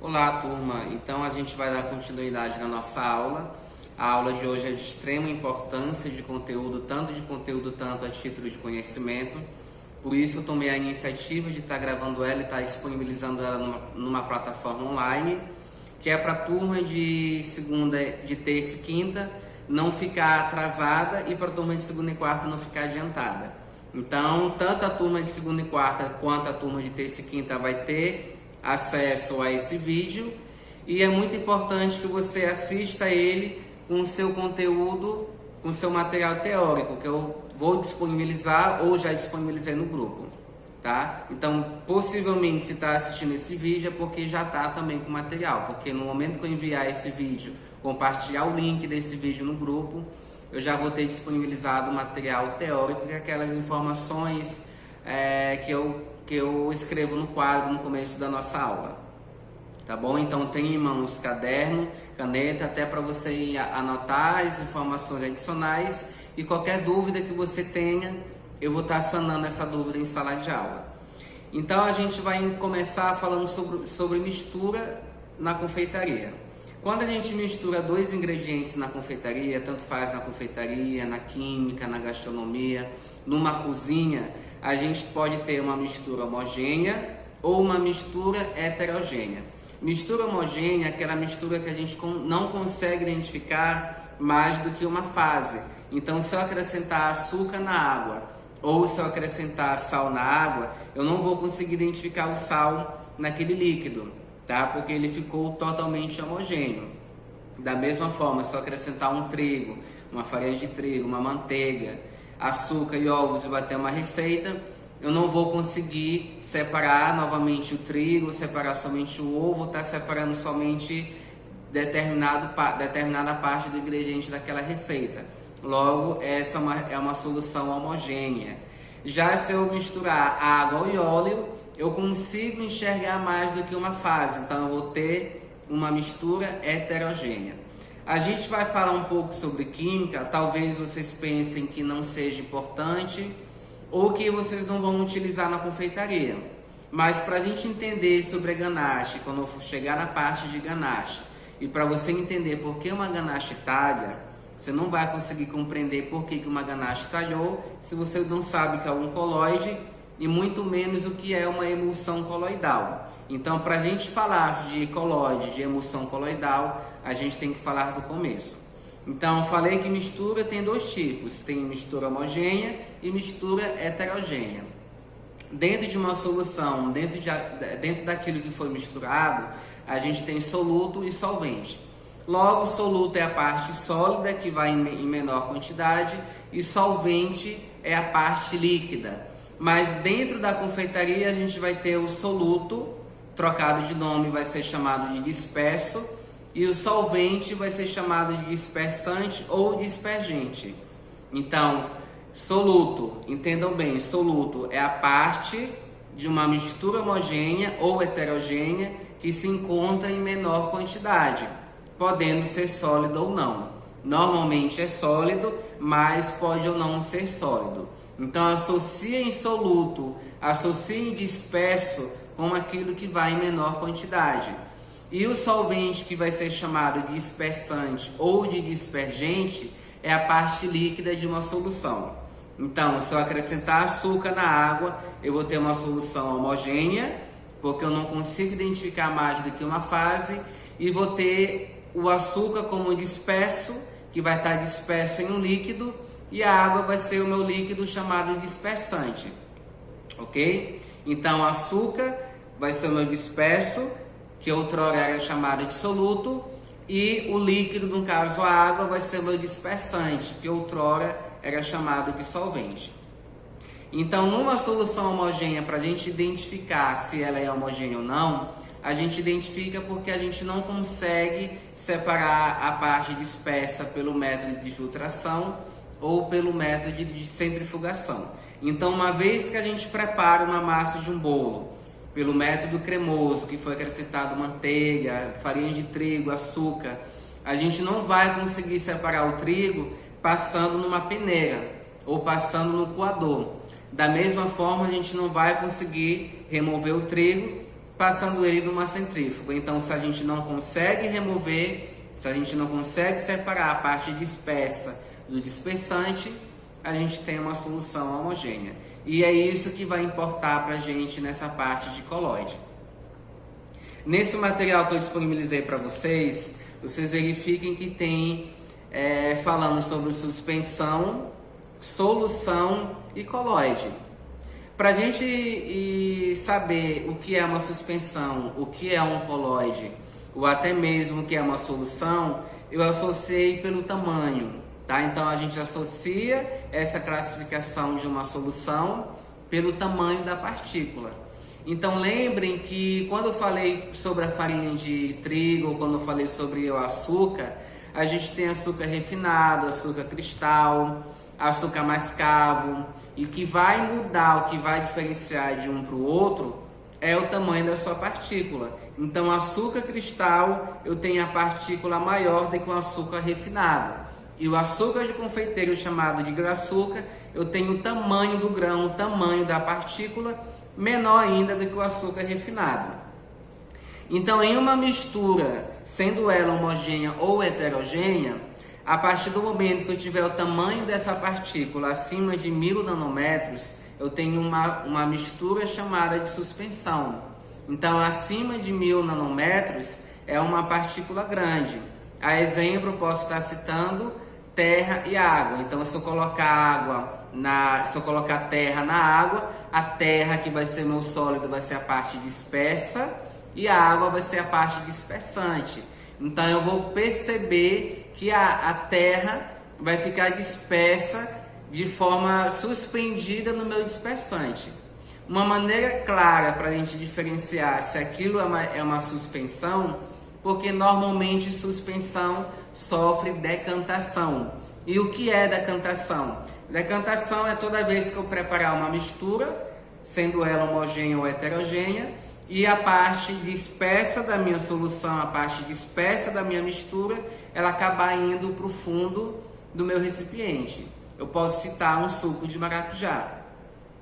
Olá, turma! Então a gente vai dar continuidade na nossa aula. A aula de hoje é de extrema importância de conteúdo, tanto a título de conhecimento. Por isso eu tomei a iniciativa de estar gravando ela e estar disponibilizando ela numa plataforma online, que é para a turma de segunda, de terça e quinta não ficar atrasada e para a turma de segunda e quarta não ficar adiantada. Então, tanto a turma de segunda e quarta quanto a turma de terça e quinta vai ter acesso a esse vídeo, e é muito importante que você assista ele com o seu conteúdo, com o seu material teórico, que eu vou disponibilizar ou já disponibilizei no grupo, tá? Então, possivelmente, se está assistindo esse vídeo é porque já está também com material, porque no momento que eu enviar esse vídeo, compartilhar o link desse vídeo no grupo, eu já vou ter disponibilizado o material teórico, que é aquelas informações que eu escrevo no quadro no começo da nossa aula, tá bom? Então tem em mãos caderno, caneta, até para você anotar as informações adicionais, e qualquer dúvida que você tenha, eu vou estar sanando essa dúvida em sala de aula. Então a gente vai começar falando sobre mistura na confeitaria. Quando a gente mistura dois ingredientes na confeitaria, tanto faz na confeitaria, na química, na gastronomia, numa cozinha, a gente pode ter uma mistura homogênea ou uma mistura heterogênea. Mistura homogênea é aquela mistura que a gente não consegue identificar mais do que uma fase. Então, se eu acrescentar açúcar na água ou se eu acrescentar sal na água, eu não vou conseguir identificar o sal naquele líquido, tá? Porque ele ficou totalmente homogêneo. Da mesma forma, se eu acrescentar um trigo, uma farinha de trigo, uma manteiga, açúcar e ovos e bater uma receita, eu não vou conseguir separar novamente o trigo, separar somente o ovo, tá separando somente determinada parte do ingrediente daquela receita. Logo, essa é uma solução homogênea. Já se eu misturar água e óleo, eu consigo enxergar mais do que uma fase, então eu vou ter uma mistura heterogênea. A gente vai falar um pouco sobre química, talvez vocês pensem que não seja importante ou que vocês não vão utilizar na confeitaria. Mas para a gente entender sobre a ganache, quando eu for chegar na parte de ganache, e para você entender por que uma ganache talha, você não vai conseguir compreender por que uma ganache talhou se você não sabe o que é um coloide e muito menos o que é uma emulsão coloidal. Então, para a gente falar de coloide, de emulsão coloidal, a gente tem que falar do começo. Então, eu falei que mistura tem dois tipos, tem mistura homogênea e mistura heterogênea. Dentro de uma solução, dentro daquilo que foi misturado, a gente tem soluto e solvente. Logo, soluto é a parte sólida, que vai em menor quantidade, e solvente é a parte líquida. Mas dentro da confeitaria a gente vai ter o soluto, trocado de nome, vai ser chamado de disperso, e o solvente vai ser chamado de dispersante ou dispergente. Então, soluto, entendam bem, soluto é a parte de uma mistura homogênea ou heterogênea que se encontra em menor quantidade, podendo ser sólido ou não. Normalmente é sólido, mas pode ou não ser sólido. Então, associem soluto, associem disperso com aquilo que vai em menor quantidade. E o solvente, que vai ser chamado de dispersante ou de dispergente, é a parte líquida de uma solução. Então, se eu acrescentar açúcar na água, eu vou ter uma solução homogênea, porque eu não consigo identificar mais do que uma fase, e vou ter o açúcar como disperso, que vai estar disperso em um líquido, e a água vai ser o meu líquido chamado dispersante, ok? Então, açúcar vai ser o meu disperso, que outrora era chamado de soluto, e o líquido, no caso a água, vai ser o meu dispersante, que outrora era chamado de solvente. Então, numa solução homogênea, para a gente identificar se ela é homogênea ou não, a gente identifica porque a gente não consegue separar a parte dispersa pelo método de filtração ou pelo método de centrifugação. Então, uma vez que a gente prepara uma massa de um bolo pelo método cremoso, que foi acrescentado manteiga, farinha de trigo, açúcar, a gente não vai conseguir separar o trigo passando numa peneira ou passando no coador. Da mesma forma, a gente não vai conseguir remover o trigo passando ele numa centrífuga. Então, se a gente não consegue remover, se a gente não consegue separar a parte dispersa do dispersante, a gente tem uma solução homogênea. E é isso que vai importar para a gente nessa parte de colóide. Nesse material que eu disponibilizei para vocês, vocês verifiquem que tem falando sobre suspensão, solução e colóide. Para a gente saber o que é uma suspensão, o que é um colóide, ou até mesmo o que é uma solução, eu associei pelo tamanho, tá? Então a gente associa essa classificação de uma solução pelo tamanho da partícula. Então lembrem que quando eu falei sobre a farinha de trigo, ou quando eu falei sobre o açúcar, a gente tem açúcar refinado, açúcar cristal, açúcar mascavo, e o que vai mudar, o que vai diferenciar de um para o outro é o tamanho da sua partícula. Então, açúcar cristal, eu tenho a partícula maior do que o açúcar refinado. E o açúcar de confeiteiro, chamado de grão-açúcar, eu tenho o tamanho do grão, o tamanho da partícula, menor ainda do que o açúcar refinado. Então, em uma mistura, sendo ela homogênea ou heterogênea, a partir do momento que eu tiver o tamanho dessa partícula acima de 1000 nanômetros, eu tenho uma mistura chamada de suspensão. Então, acima de 1000 nanômetros é uma partícula grande. A exemplo, eu posso estar citando terra e água. Então, se eu colocar terra na água, a terra, que vai ser meu sólido, vai ser a parte dispersa e a água vai ser a parte dispersante. Então, eu vou perceber que a terra vai ficar dispersa de forma suspendida no meu dispersante. Uma maneira clara para a gente diferenciar se aquilo é uma suspensão, porque normalmente suspensão sofre decantação. E o que é decantação? Decantação é toda vez que eu preparar uma mistura, sendo ela homogênea ou heterogênea, e a parte dispersa da minha solução, a parte dispersa da minha mistura, ela acabar indo para o fundo do meu recipiente. Eu posso citar um suco de maracujá.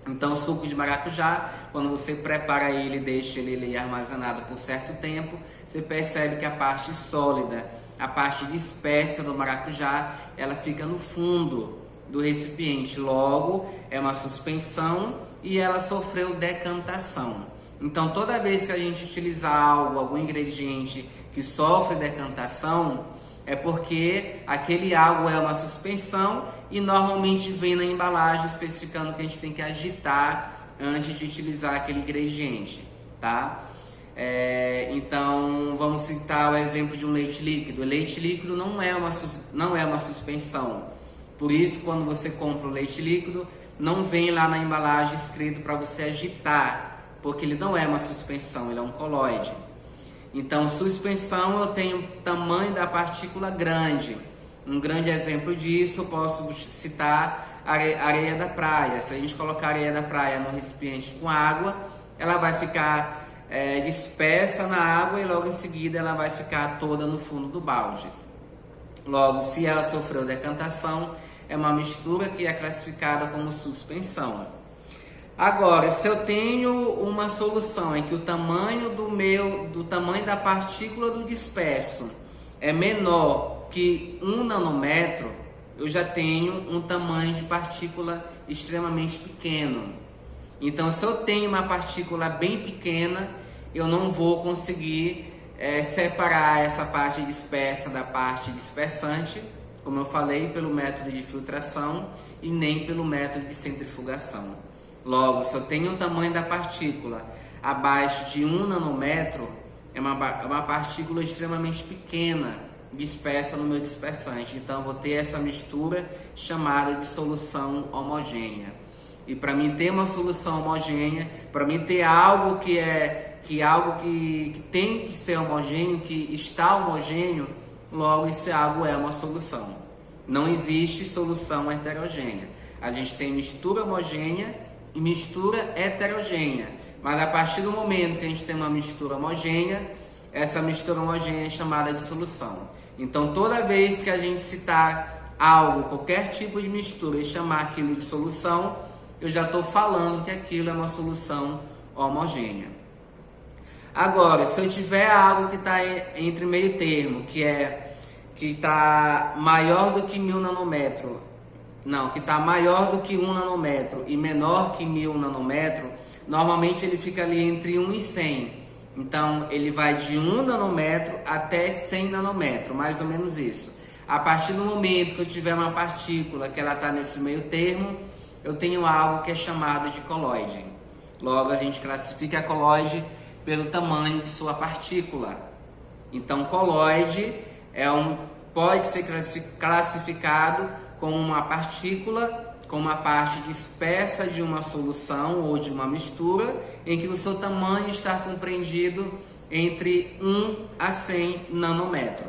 Então, o suco de maracujá, quando você prepara ele e deixa ele armazenado por certo tempo, você percebe que a parte sólida, a parte dispersa do maracujá, ela fica no fundo do recipiente. Logo, é uma suspensão e ela sofreu decantação. Então, toda vez que a gente utilizar algum ingrediente que sofre decantação, é porque aquele algo é uma suspensão e normalmente vem na embalagem especificando que a gente tem que agitar antes de utilizar aquele ingrediente, tá? Então, vamos citar o exemplo de um leite líquido. O leite líquido não é uma suspensão. Por isso, quando você compra o leite líquido, não vem lá na embalagem escrito para você agitar, porque ele não é uma suspensão, ele é um colóide. Então, suspensão, eu tenho tamanho da partícula grande. Um grande exemplo disso, eu posso citar areia da praia. Se a gente colocar areia da praia no recipiente com água, ela vai ficar dispersa na água e logo em seguida ela vai ficar toda no fundo do balde. Logo, se ela sofreu decantação, é uma mistura que é classificada como suspensão. Agora, se eu tenho uma solução em que o tamanho do tamanho da partícula do disperso é menor que 1 nanômetro, eu já tenho um tamanho de partícula extremamente pequeno. Então, se eu tenho uma partícula bem pequena, eu não vou conseguir separar essa parte dispersa da parte dispersante, como eu falei, pelo método de filtração e nem pelo método de centrifugação. Logo, se eu tenho o tamanho da partícula abaixo de 1 nanômetro, é uma partícula extremamente pequena, dispersa no meu dispersante. Então, eu vou ter essa mistura chamada de solução homogênea. E para mim ter uma solução homogênea, para mim ter algo que tem que ser homogêneo, que está homogêneo, logo esse algo é uma solução. Não existe solução heterogênea. A gente tem mistura homogênea e mistura heterogênea, mas a partir do momento que a gente tem uma mistura homogênea, essa mistura homogênea é chamada de solução. Então, toda vez que a gente citar algo, qualquer tipo de mistura, e chamar aquilo de solução, eu já estou falando que aquilo é uma solução homogênea. Agora, se eu tiver algo que está entre meio termo, que está maior do que 1000 nanômetros, não, que está maior do que 1 nanômetro e menor que 1000 nanômetros, normalmente ele fica ali entre 1 e 100. Então, ele vai de 1 nanômetro até 100 nanômetros, mais ou menos isso. A partir do momento que eu tiver uma partícula que ela está nesse meio termo, eu tenho algo que é chamado de coloide. Logo, a gente classifica a coloide pelo tamanho de sua partícula. Então, coloide pode ser classificado como uma partícula com uma parte dispersa de uma solução ou de uma mistura, em que o seu tamanho está compreendido entre 1 a 100 nanômetros.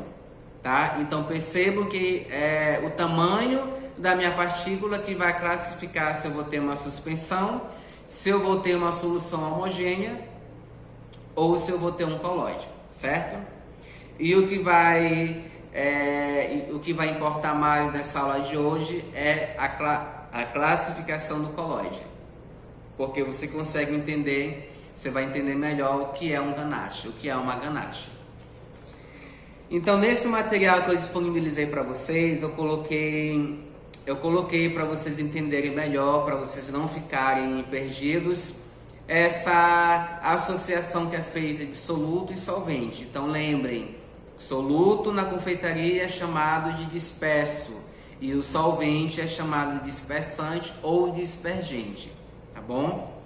Tá? Então percebo que é o tamanho da minha partícula que vai classificar se eu vou ter uma suspensão, se eu vou ter uma solução homogênea ou se eu vou ter um coloide, certo? E o que vai importar mais nessa aula de hoje é a classificação do coloide, porque você consegue entender, você vai entender melhor o que é um ganache, o que é uma ganache. Então, nesse material que eu disponibilizei para vocês, eu coloquei para vocês entenderem melhor, para vocês não ficarem perdidos, essa associação que é feita de soluto e solvente. Então, lembrem, soluto na confeitaria é chamado de disperso e o solvente é chamado de dispersante ou dispergente, tá bom?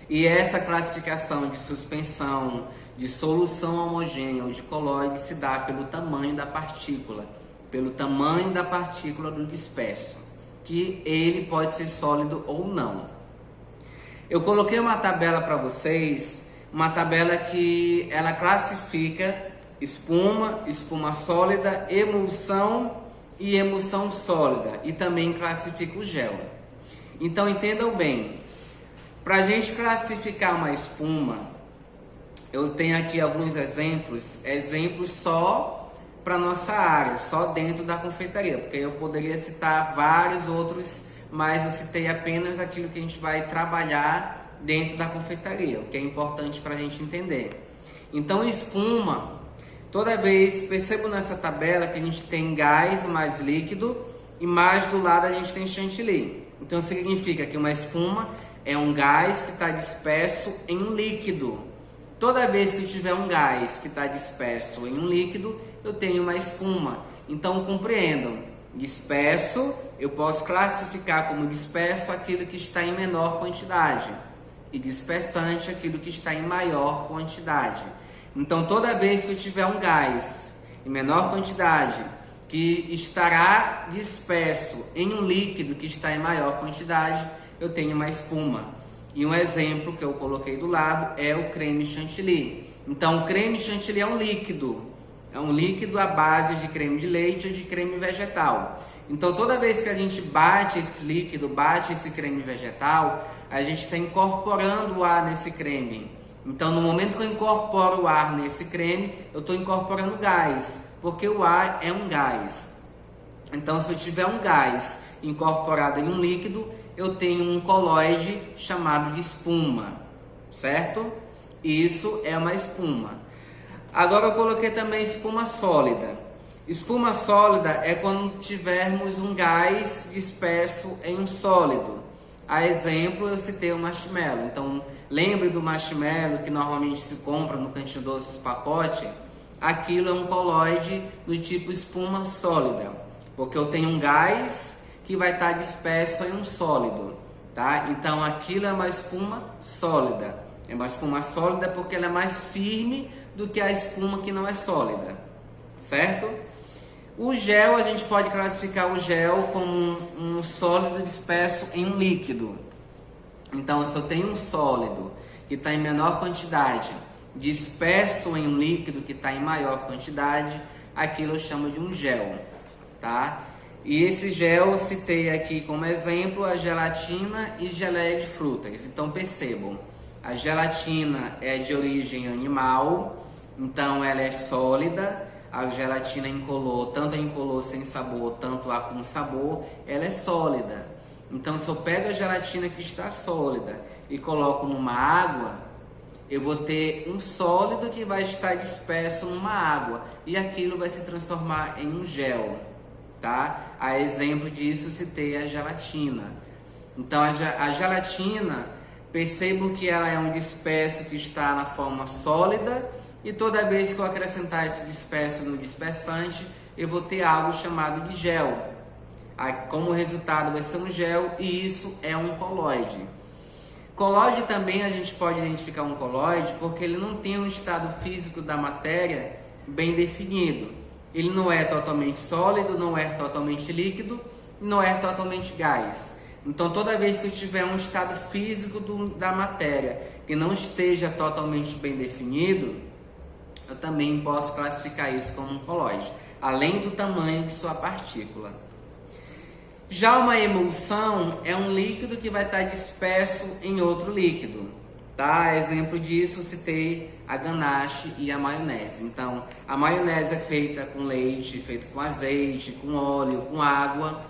E essa classificação de suspensão, de solução homogênea ou de coloide se dá pelo tamanho da partícula do disperso, que ele pode ser sólido ou não. Eu coloquei uma tabela para vocês, uma tabela que ela classifica espuma sólida, emulsão e emulsão sólida, e também classifica o gel. Então entendam bem, para a gente classificar uma espuma, eu tenho aqui alguns exemplos só para nossa área, só dentro da confeitaria, porque eu poderia citar vários outros, mas eu citei apenas aquilo que a gente vai trabalhar dentro da confeitaria, o que é importante para a gente entender. Então, espuma, toda vez, percebo nessa tabela que a gente tem gás mais líquido e mais do lado a gente tem chantilly. Então, significa que uma espuma é um gás que está disperso em um líquido. Toda vez que eu tiver um gás que está disperso em um líquido, eu tenho uma espuma. Então, compreendam, disperso, eu posso classificar como disperso aquilo que está em menor quantidade e dispersante aquilo que está em maior quantidade. Então, toda vez que eu tiver um gás em menor quantidade que estará disperso em um líquido que está em maior quantidade, eu tenho uma espuma. E um exemplo que eu coloquei do lado é o creme chantilly. Então, o creme chantilly é um líquido à base de creme de leite ou de creme vegetal. Então, toda vez que a gente bate esse líquido, bate esse creme vegetal, a gente está incorporando o ar nesse creme. Então, no momento que eu incorporo o ar nesse creme, eu estou incorporando gás, porque o ar é um gás. Então, se eu tiver um gás incorporado em um líquido, eu tenho um coloide chamado de espuma, certo? Isso é uma espuma. Agora eu coloquei também espuma sólida. Espuma sólida é quando tivermos um gás disperso em um sólido. A exemplo, eu citei o marshmallow. Então, lembre do marshmallow que normalmente se compra no Cantinho Doces pacote? Aquilo é um coloide do tipo espuma sólida, porque eu tenho um gás que vai estar disperso em um sólido, tá? Então, aquilo é uma espuma sólida. É uma espuma sólida porque ela é mais firme do que a espuma que não é sólida, certo? O gel, a gente pode classificar o gel como um sólido disperso em um líquido. Então, se eu tenho um sólido que está em menor quantidade, disperso em um líquido que está em maior quantidade, aquilo eu chamo de um gel, tá? E esse gel eu citei aqui como exemplo a gelatina e geleia de frutas. Então percebam, a gelatina é de origem animal, então ela é sólida. A gelatina incolor, tanto a incolor sem sabor, tanto a com sabor, ela é sólida. Então se eu pego a gelatina que está sólida e coloco numa água, eu vou ter um sólido que vai estar disperso numa água e aquilo vai se transformar em um gel, tá? A exemplo disso, citei a gelatina. Então, a gelatina, percebo que ela é um disperso que está na forma sólida e toda vez que eu acrescentar esse disperso no dispersante, eu vou ter algo chamado de gel. Como resultado vai ser um gel e isso é um colóide. Colóide também a gente pode identificar um colóide porque ele não tem um estado físico da matéria bem definido. Ele não é totalmente sólido, não é totalmente líquido, não é totalmente gás. Então toda vez que eu tiver um estado físico da matéria que não esteja totalmente bem definido, eu também posso classificar isso como um colóide, além do tamanho de sua partícula. Já uma emulsão é um líquido que vai estar disperso em outro líquido, tá? Exemplo disso, citei a ganache e a maionese. Então, a maionese é feita com leite, feita com azeite, com óleo, com água,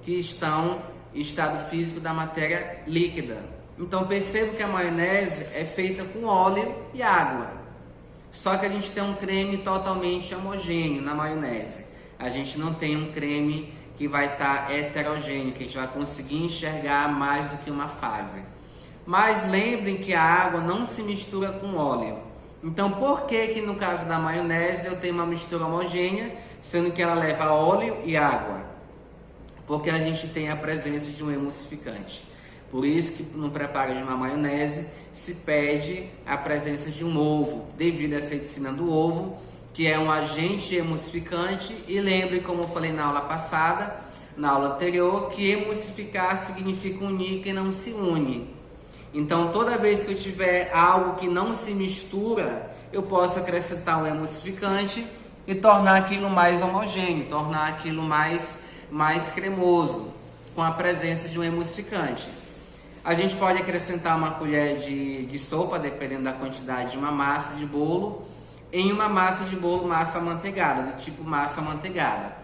que estão em estado físico da matéria líquida. Então, percebo que a maionese é feita com óleo e água. Só que a gente tem um creme totalmente homogêneo na maionese. A gente não tem um creme que vai estar heterogêneo, que a gente vai conseguir enxergar mais do que uma fase. Mas lembrem que a água não se mistura com óleo. Então, por que no caso da maionese eu tenho uma mistura homogênea, sendo que ela leva óleo e água? Porque a gente tem a presença de um emulsificante. Por isso que no preparo de uma maionese se pede a presença de um ovo, devido à ceticina do ovo, que é um agente emulsificante, e lembre, como eu falei na aula passada, na aula anterior, que emulsificar significa unir que não se une. Então, toda vez que eu tiver algo que não se mistura, eu posso acrescentar um emulsificante e tornar aquilo mais homogêneo, tornar aquilo mais cremoso, com a presença de um emulsificante. A gente pode acrescentar uma colher de sopa, dependendo da quantidade de uma massa de bolo, em uma massa de bolo massa amanteigada, do tipo massa amanteigada.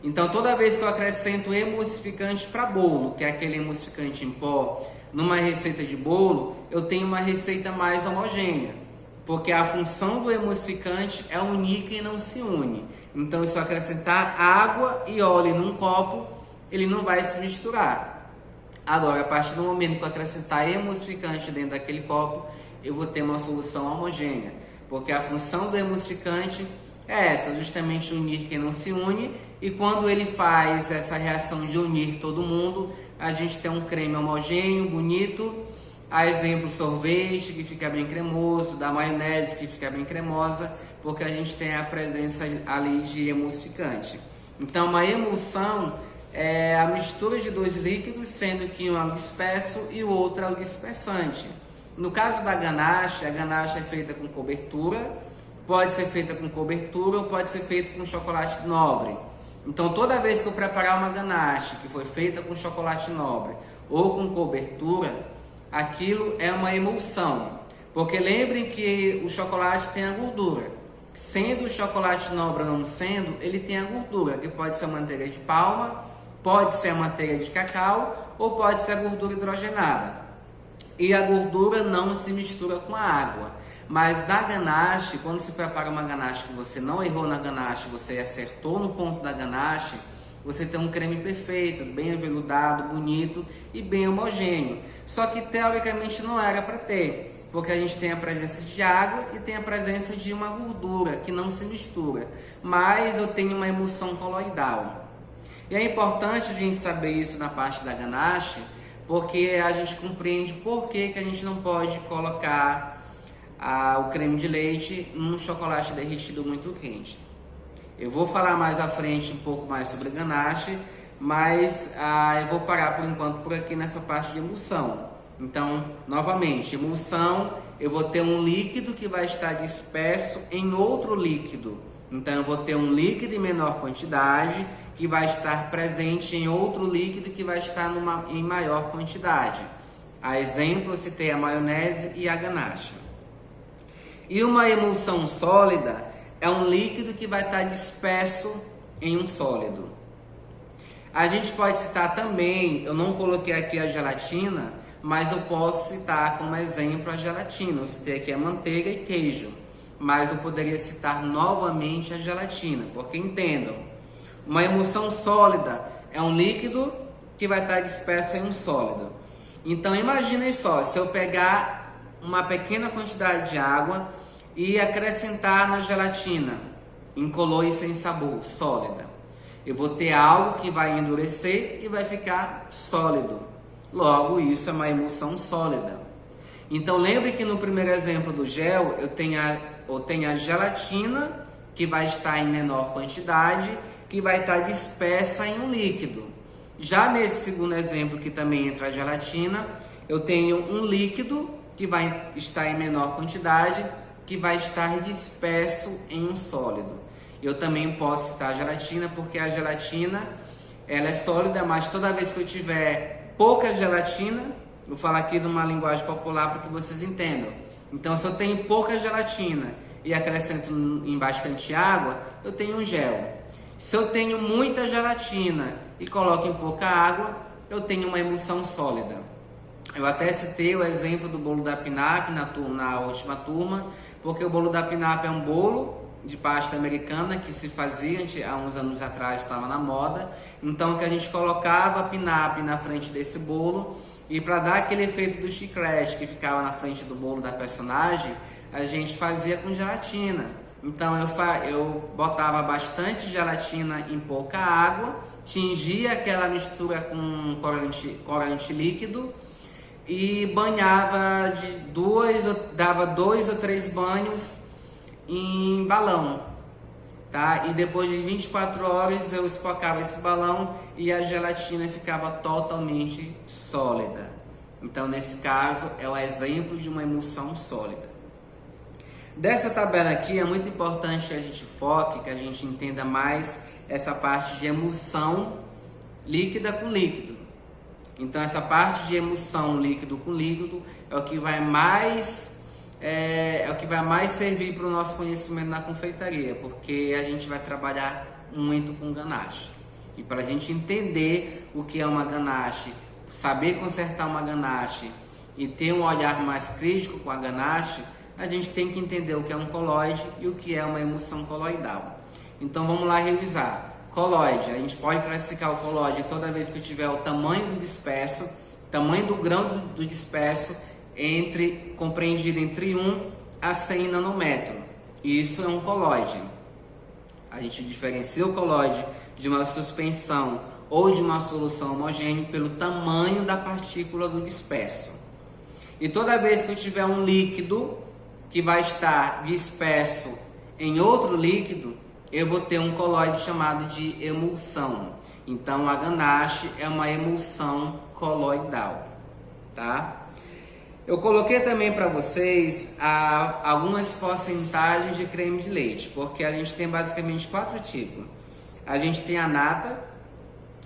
Então, toda vez que eu acrescento emulsificante para bolo, que é aquele emulsificante em pó, numa receita de bolo, eu tenho uma receita mais homogênea, porque a função do emulsificante é unir quem não se une. Então, se eu acrescentar água e óleo num copo, ele não vai se misturar. Agora, a partir do momento que eu acrescentar emulsificante dentro daquele copo, eu vou ter uma solução homogênea. Porque a função do emulsificante é essa, justamente unir quem não se une, e quando ele faz essa reação de unir todo mundo, a gente tem um creme homogêneo, bonito, a exemplo sorvete, que fica bem cremoso, da maionese, que fica bem cremosa, porque a gente tem a presença ali de emulsificante. Então, uma emulsão é a mistura de dois líquidos, sendo que um é o disperso e o outro é o dispersante. No caso da ganache, a ganache é feita com cobertura, pode ser feita com cobertura ou pode ser feita com chocolate nobre. Então, toda vez que eu preparar uma ganache que foi feita com chocolate nobre ou com cobertura, aquilo é uma emulsão. Porque lembrem que o chocolate tem a gordura. Sendo o chocolate nobre ou não sendo, ele tem a gordura, que pode ser a manteiga de palma, pode ser a manteiga de cacau ou pode ser a gordura hidrogenada. E a gordura não se mistura com a água. Mas da ganache, quando se prepara uma ganache que você não errou na ganache, você acertou no ponto da ganache, você tem um creme perfeito, bem aveludado, bonito e bem homogêneo. Só que teoricamente não era para ter, porque a gente tem a presença de água e tem a presença de uma gordura que não se mistura. Mas eu tenho uma emulsão coloidal. E é importante a gente saber isso na parte da ganache, porque a gente compreende por que a gente não pode colocar o creme de leite num chocolate derretido muito quente. Eu vou falar mais à frente um pouco mais sobre ganache, mas eu vou parar por enquanto por aqui nessa parte de emulsão. Então, novamente, emulsão, eu vou ter um líquido que vai estar disperso em outro líquido. Então, eu vou ter um líquido em menor quantidade que vai estar presente em outro líquido que vai estar em maior quantidade. A exemplo, eu citei a maionese e a ganache. E uma emulsão sólida é um líquido que vai estar disperso em um sólido. A gente pode citar também, eu não coloquei aqui a gelatina, mas eu posso citar como exemplo a gelatina. Eu citei aqui a manteiga e queijo, mas eu poderia citar novamente a gelatina, porque entendam, uma emulsão sólida é um líquido que vai estar disperso em um sólido. Então imaginem só, se eu pegar uma pequena quantidade de água e acrescentar na gelatina, incolor e sem sabor, sólida, eu vou ter algo que vai endurecer e vai ficar sólido. Logo, isso é uma emulsão sólida. Então lembre que no primeiro exemplo do gel, eu tenho a gelatina, que vai estar em menor quantidade, que vai estar dispersa em um líquido. Já nesse segundo exemplo, que também entra a gelatina, eu tenho um líquido que vai estar em menor quantidade, que vai estar disperso em um sólido. Eu também posso citar a gelatina, porque a gelatina ela é sólida, mas toda vez que eu tiver pouca gelatina, vou falar aqui de uma linguagem popular para que vocês entendam. Então, se eu tenho pouca gelatina e acrescento em bastante água, eu tenho um gel. Se eu tenho muita gelatina e coloco em pouca água, eu tenho uma emulsão sólida. Eu até citei o exemplo do bolo da Pinap na última turma, porque o bolo da Pinap é um bolo de pasta americana que se fazia há uns anos atrás, estava na moda. Então, que a gente colocava a Pinap na frente desse bolo, e para dar aquele efeito do chiclete que ficava na frente do bolo da personagem, a gente fazia com gelatina. Então eu botava bastante gelatina em pouca água, tingia aquela mistura com corante líquido e banhava dava 2 ou 3 banhos em balão, tá? E depois de 24 horas eu espocava esse balão e a gelatina ficava totalmente sólida. Então, nesse caso, é o exemplo de uma emulsão sólida. Dessa tabela aqui é muito importante que a gente foque, que a gente entenda mais essa parte de emulsão líquida com líquido. Então, essa parte de emulsão líquido com líquido é o que vai mais servir para o nosso conhecimento na confeitaria, porque a gente vai trabalhar muito com ganache. E para a gente entender o que é uma ganache, saber consertar uma ganache e ter um olhar mais crítico com a ganache, a gente tem que entender o que é um colóide e o que é uma emulsão coloidal. Então vamos lá revisar. Colóide, a gente pode classificar o colóide toda vez que tiver o tamanho do disperso, tamanho do grão do disperso, compreendido entre 1 a 100 nanômetros. Isso é um colóide. A gente diferencia o colóide de uma suspensão ou de uma solução homogênea pelo tamanho da partícula do disperso. E toda vez que eu tiver um líquido que vai estar disperso em outro líquido, eu vou ter um colóide chamado de emulsão. Então a ganache é uma emulsão coloidal, tá? Eu coloquei também para vocês algumas porcentagens de creme de leite, porque a gente tem basicamente 4 tipos. A gente tem a nata,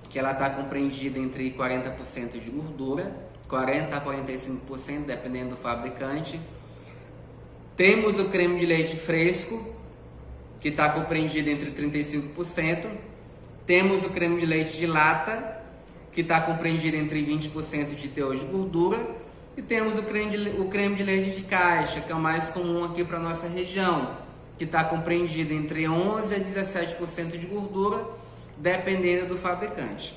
que ela está compreendida entre 40% de gordura, 40% a 45%, dependendo do fabricante. Temos o creme de leite fresco, que está compreendido entre 35%. Temos o creme de leite de lata, que está compreendido entre 20% de teor de gordura. E temos o creme de leite de caixa, que é o mais comum aqui para a nossa região, que está compreendido entre 11% a 17% de gordura, dependendo do fabricante.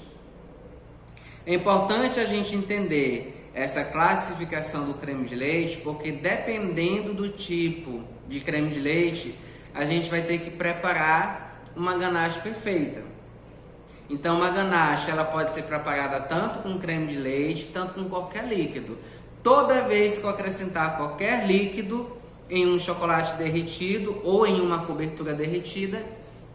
É importante a gente entender essa classificação do creme de leite, porque dependendo do tipo de creme de leite, a gente vai ter que preparar uma ganache perfeita. Então, uma ganache ela pode ser preparada tanto com creme de leite, tanto com qualquer líquido. Toda vez que eu acrescentar qualquer líquido em um chocolate derretido ou em uma cobertura derretida,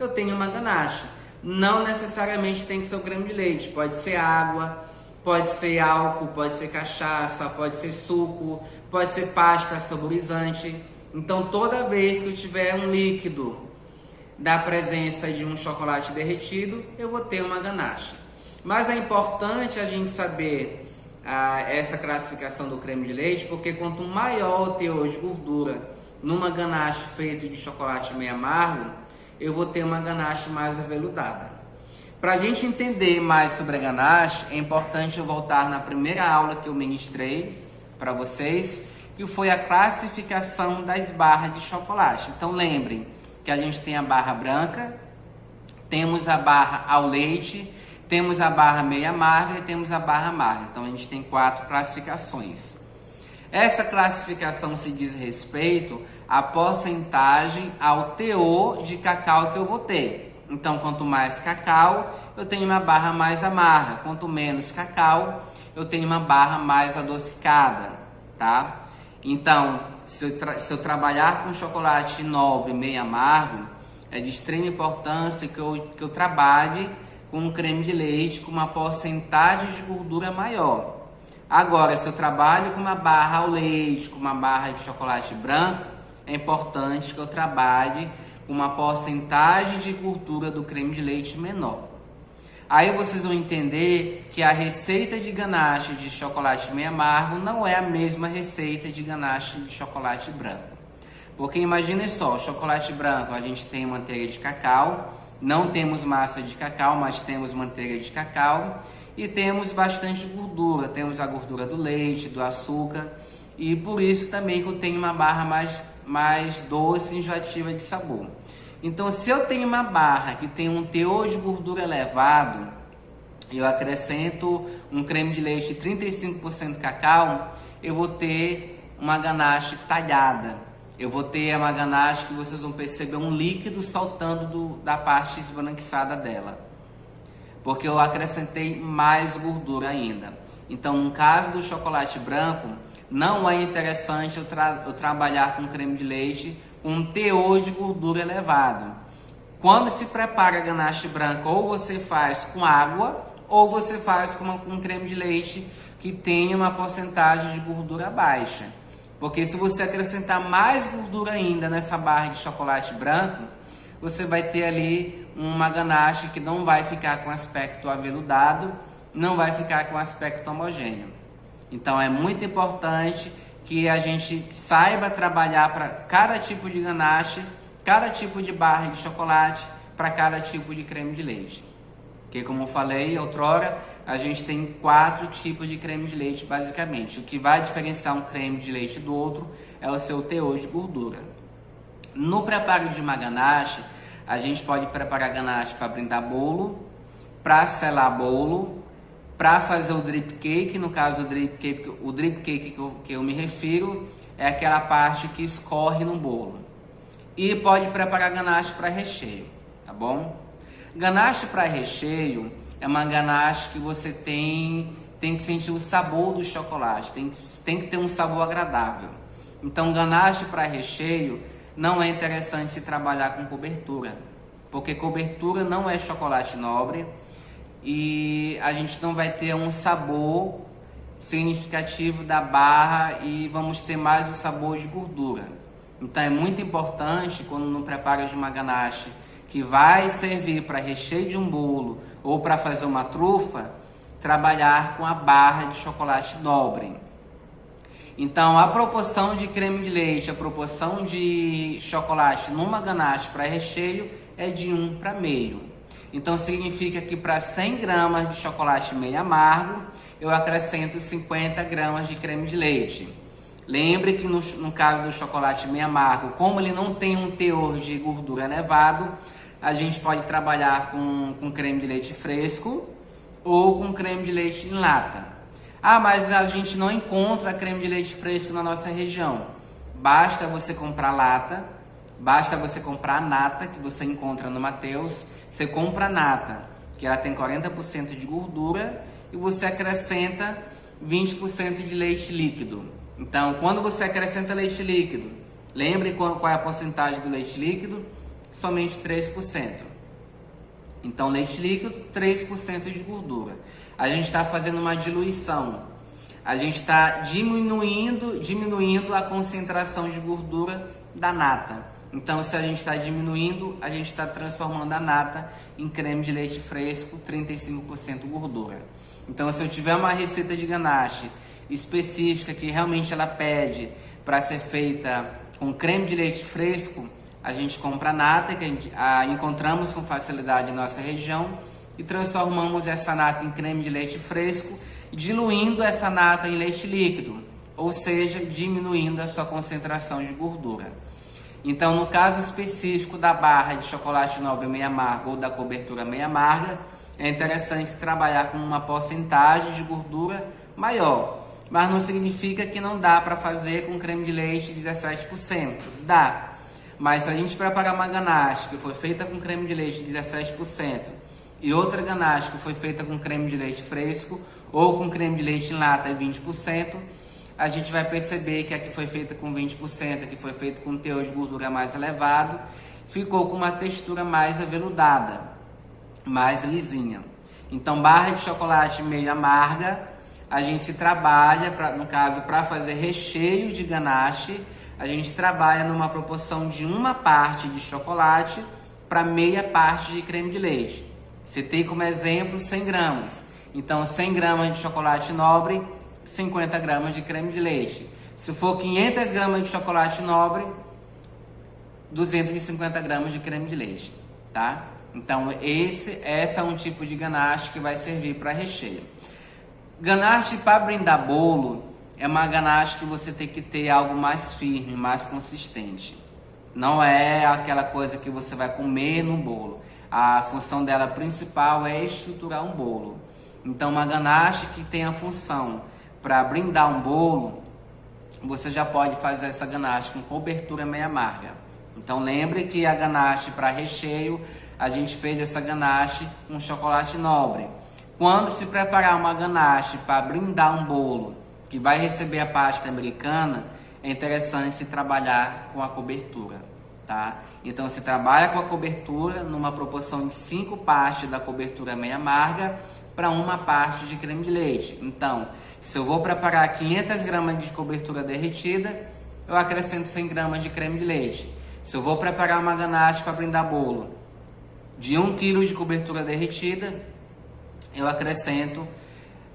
eu tenho uma ganache. Não necessariamente tem que ser o creme de leite, pode ser água, pode ser álcool, pode ser cachaça, pode ser suco, pode ser pasta saborizante. Então, toda vez que eu tiver um líquido da presença de um chocolate derretido, eu vou ter uma ganache. Mas é importante a gente saber essa classificação do creme de leite, porque quanto maior o teor de gordura numa ganache feita de chocolate meio amargo, eu vou ter uma ganache mais aveludada. Para a gente entender mais sobre a ganache, é importante eu voltar na primeira aula que eu ministrei para vocês, que foi a classificação das barras de chocolate. Então lembrem que a gente tem a barra branca, temos a barra ao leite, temos a barra meio amarga e temos a barra amarga. Então a gente tem 4 classificações. Essa classificação se diz respeito à porcentagem, ao teor de cacau que eu vou ter. Então quanto mais cacau, eu tenho uma barra mais amarga. Quanto menos cacau, eu tenho uma barra mais adocicada, tá? Então, se eu trabalhar com chocolate nobre meio amargo, é de extrema importância que eu trabalhe com um creme de leite com uma porcentagem de gordura maior. Agora, se eu trabalho com uma barra ao leite, com uma barra de chocolate branco, é importante que eu trabalhe com uma porcentagem de gordura do creme de leite menor. Aí vocês vão entender que a receita de ganache de chocolate meio amargo não é a mesma receita de ganache de chocolate branco. Porque imaginem só, chocolate branco a gente tem manteiga de cacau, não temos massa de cacau, mas temos manteiga de cacau e temos bastante gordura, temos a gordura do leite, do açúcar e por isso também que eu tenho uma barra mais doce e enjoativa de sabor. Então, se eu tenho uma barra que tem um teor de gordura elevado, eu acrescento um creme de leite 35% cacau, eu vou ter uma ganache talhada. Eu vou ter uma ganache que vocês vão perceber um líquido saltando da parte esbranquiçada dela. Porque eu acrescentei mais gordura ainda. Então, no caso do chocolate branco, não é interessante eu trabalhar com creme de leite com um teor de gordura elevado. Quando se prepara a ganache branca, ou você faz com água, ou você faz com creme de leite que tenha uma porcentagem de gordura baixa. Porque se você acrescentar mais gordura ainda nessa barra de chocolate branco, você vai ter ali uma ganache que não vai ficar com aspecto aveludado, não vai ficar com aspecto homogêneo. Então é muito importante que a gente saiba trabalhar para cada tipo de ganache, cada tipo de barra de chocolate, para cada tipo de creme de leite. Porque como eu falei outrora, a gente tem 4 tipos de creme de leite basicamente. O que vai diferenciar um creme de leite do outro é o seu teor de gordura. No preparo de uma ganache, a gente pode preparar ganache para brindar bolo, para selar bolo, para fazer o drip cake. No caso, o drip cake que eu me refiro é aquela parte que escorre no bolo. E pode preparar ganache para recheio, tá bom? Ganache para recheio é uma ganache que você tem que sentir o sabor do chocolate, tem que ter um sabor agradável. Então, ganache para recheio não é interessante se trabalhar com cobertura, porque cobertura não é chocolate nobre e a gente não vai ter um sabor significativo da barra e vamos ter mais o sabor de gordura. Então é muito importante quando no preparo de uma ganache que vai servir para recheio de um bolo ou para fazer uma trufa, trabalhar com a barra de chocolate nobre. Então a proporção de creme de leite, a proporção de chocolate numa ganache para recheio é de 1 para meio. Então significa que para 100 gramas de chocolate meio amargo, eu acrescento 50 gramas de creme de leite. Lembre que no caso do chocolate meio amargo, como ele não tem um teor de gordura elevado, a gente pode trabalhar com creme de leite fresco ou com creme de leite em lata. Ah, mas a gente não encontra creme de leite fresco na nossa região. Basta você comprar lata, basta você comprar a nata que você encontra no Mateus. Você compra a nata, que ela tem 40% de gordura, e você acrescenta 20% de leite líquido. Então, quando você acrescenta leite líquido, lembre qual é a porcentagem do leite líquido? Somente 3%. Então, leite líquido, 3% de gordura. A gente está fazendo uma diluição. A gente está diminuindo a concentração de gordura da nata. Então, se a gente está diminuindo, a gente está transformando a nata em creme de leite fresco, 35% gordura. Então, se eu tiver uma receita de ganache específica que realmente ela pede para ser feita com creme de leite fresco, a gente compra a nata, que encontramos com facilidade em nossa região, e transformamos essa nata em creme de leite fresco, diluindo essa nata em leite líquido, ou seja, diminuindo a sua concentração de gordura. Então, no caso específico da barra de chocolate nobre meio amargo ou da cobertura meio amarga, é interessante trabalhar com uma porcentagem de gordura maior, mas não significa que não dá para fazer com creme de leite 17%. Dá, mas se a gente preparar uma ganache que foi feita com creme de leite 17% e outra ganache que foi feita com creme de leite fresco ou com creme de leite em lata 20%, a gente vai perceber que a que foi feita com 20%, a que foi feita com um teor de gordura mais elevado, ficou com uma textura mais aveludada, mais lisinha. Então, barra de chocolate meio amarga, a gente se trabalha, no caso, para fazer recheio de ganache, a gente trabalha numa proporção de uma parte de chocolate para meia parte de creme de leite. Citei como exemplo 100 gramas. Então, 100 gramas de chocolate nobre, 50 gramas de creme de leite. Se for 500 gramas de chocolate nobre, 250 gramas de creme de leite, tá? Então, essa é um tipo de ganache que vai servir para recheio. Ganache para brindar bolo é uma ganache que você tem que ter algo mais firme, mais consistente. Não é aquela coisa que você vai comer no bolo. A função dela principal é estruturar um bolo. Então, uma ganache que tem a função para brindar um bolo, você já pode fazer essa ganache com cobertura meio amarga. Então, lembre que a ganache para recheio, a gente fez essa ganache com chocolate nobre. Quando se preparar uma ganache para brindar um bolo que vai receber a pasta americana, é interessante se trabalhar com a cobertura, tá? Então, se trabalha com a cobertura numa proporção de 5 partes da cobertura meio amarga para uma parte de creme de leite. Então, se eu vou preparar 500 gramas de cobertura derretida, eu acrescento 100 gramas de creme de leite. Se eu vou preparar uma ganache para brindar bolo de 1 kg de cobertura derretida, eu acrescento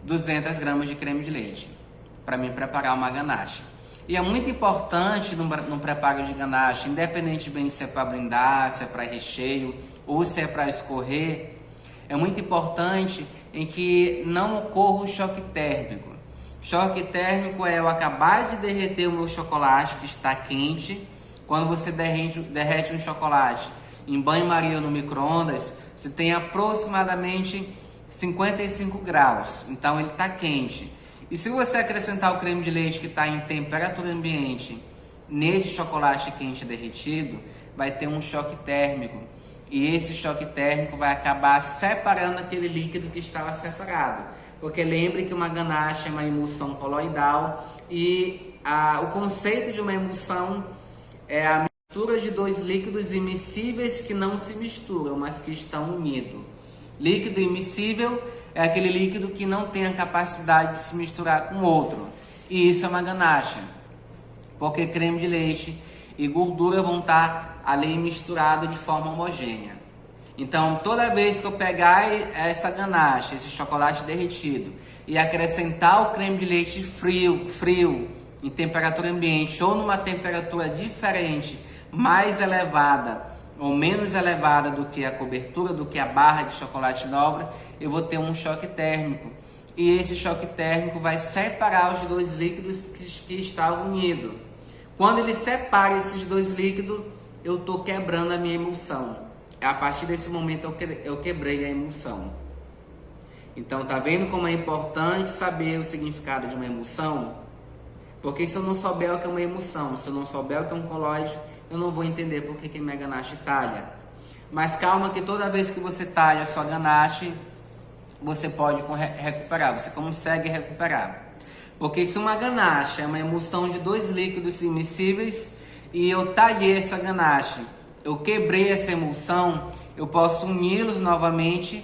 200 gramas de creme de leite para mim preparar uma ganache. E é muito importante no preparo de ganache, independentemente se é para brindar, se é para recheio ou se é para escorrer, é muito importante em que não ocorra o choque térmico. Choque térmico é eu acabar de derreter o meu chocolate que está quente. Quando você derrete um chocolate em banho-maria ou no micro-ondas, você tem aproximadamente 55 graus, então ele está quente. E se você acrescentar o creme de leite que está em temperatura ambiente nesse chocolate quente derretido, vai ter um choque térmico. E esse choque térmico vai acabar separando aquele líquido que estava separado. Porque lembre que uma ganache é uma emulsão coloidal e o conceito de uma emulsão é a mistura de dois líquidos immiscíveis que não se misturam, mas que estão unidos. Líquido immiscível é aquele líquido que não tem a capacidade de se misturar com outro. E isso é uma ganache, porque creme de leite e gordura vão estar ali misturados de forma homogênea. Então, toda vez que eu pegar essa ganache, esse chocolate derretido, e acrescentar o creme de leite frio em temperatura ambiente ou numa temperatura diferente, mais elevada ou menos elevada do que a cobertura, do que a barra de chocolate nobre, eu vou ter um choque térmico. E esse choque térmico vai separar os dois líquidos que estavam unidos. Quando ele separa esses dois líquidos, eu estou quebrando a minha emulsão. A partir desse momento eu quebrei a emulsão. Então, tá vendo como é importante saber o significado de uma emulsão? Porque se eu não souber o que é uma emulsão, se eu não souber o que é um colóide, eu não vou entender por que minha ganache talha. Mas calma que toda vez que você talha a sua ganache, você pode recuperar, você consegue recuperar. Porque se uma ganache é uma emulsão de dois líquidos immiscíveis e eu talhei essa ganache, eu quebrei essa emulsão, eu posso uni-los novamente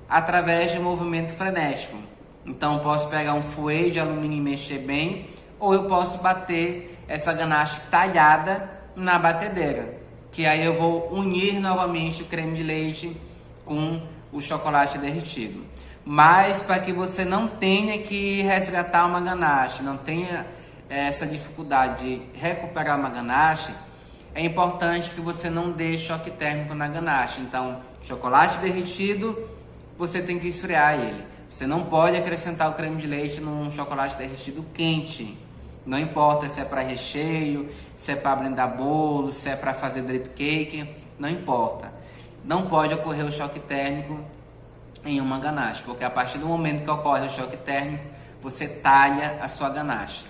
através de movimento frenético. Então eu posso pegar um fouet de alumínio e mexer bem, ou eu posso bater essa ganache talhada na batedeira, que aí eu vou unir novamente o creme de leite com o chocolate derretido. Mas para que você não tenha que resgatar uma ganache, não tenha essa dificuldade de recuperar uma ganache, é importante que você não dê choque térmico na ganache. Então, chocolate derretido, você tem que esfriar ele. Você não pode acrescentar o creme de leite num chocolate derretido quente. Não importa se é para recheio, se é para brindar bolo, se é para fazer drip cake, não importa. Não pode ocorrer o choque térmico em uma ganache, porque a partir do momento que ocorre o choque térmico, você talha a sua ganache.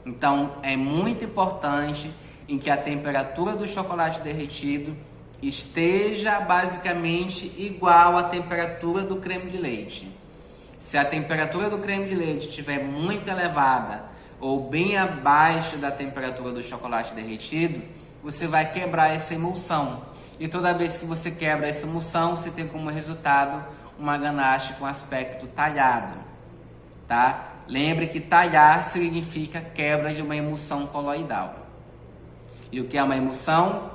Então, é muito importante em que a temperatura do chocolate derretido esteja basicamente igual à temperatura do creme de leite. Se a temperatura do creme de leite estiver muito elevada ou bem abaixo da temperatura do chocolate derretido, você vai quebrar essa emulsão. E toda vez que você quebra essa emulsão, você tem como resultado uma ganache com aspecto talhado, tá? Lembre que talhar significa quebra de uma emulsão coloidal. E o que é uma emulsão?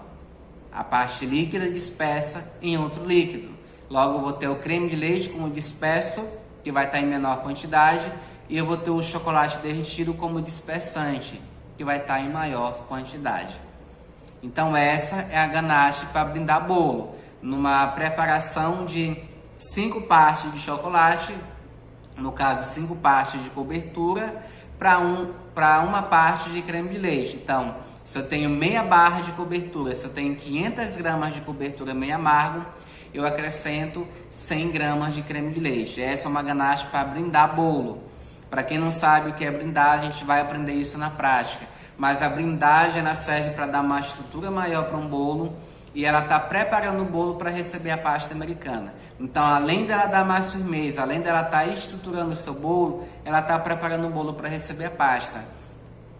A parte líquida dispersa em outro líquido. Logo eu vou ter o creme de leite como disperso, que vai estar em menor quantidade, e eu vou ter o chocolate derretido como dispersante, que vai estar em maior quantidade. Então essa é a ganache para brindar bolo, numa preparação de 5 partes de chocolate, no caso 5 partes de cobertura, para uma parte de creme de leite. Então, se eu tenho meia barra de cobertura, se eu tenho 500 gramas de cobertura meio amargo, eu acrescento 100 gramas de creme de leite. Essa é uma ganache para brindar bolo. Para quem não sabe o que é brindar, a gente vai aprender isso na prática. Mas a brindagem ela serve para dar uma estrutura maior para um bolo e ela está preparando o bolo para receber a pasta americana. Então, além dela dar mais firmeza, além dela estar estruturando o seu bolo, ela está preparando o bolo para receber a pasta.